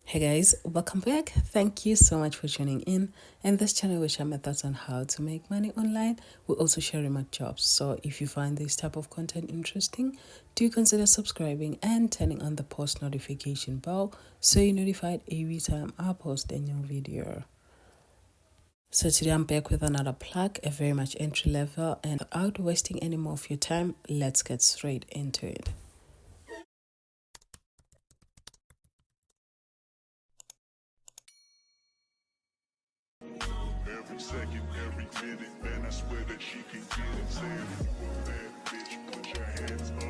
Hey guys, welcome back. Thank you so much for tuning in. And this channel will share my thoughts on how to make money online. We'll also share remote jobs. So if you find this type of content interesting, do consider subscribing and turning on the post notification bell so you're notified every time I post a new video. So today I'm back with another plug, a very much entry level, and without wasting any more of your time, let's get straight into it. Every second, every minute, man, I swear that she can get it. Saying, you a bad bitch, put your hands up.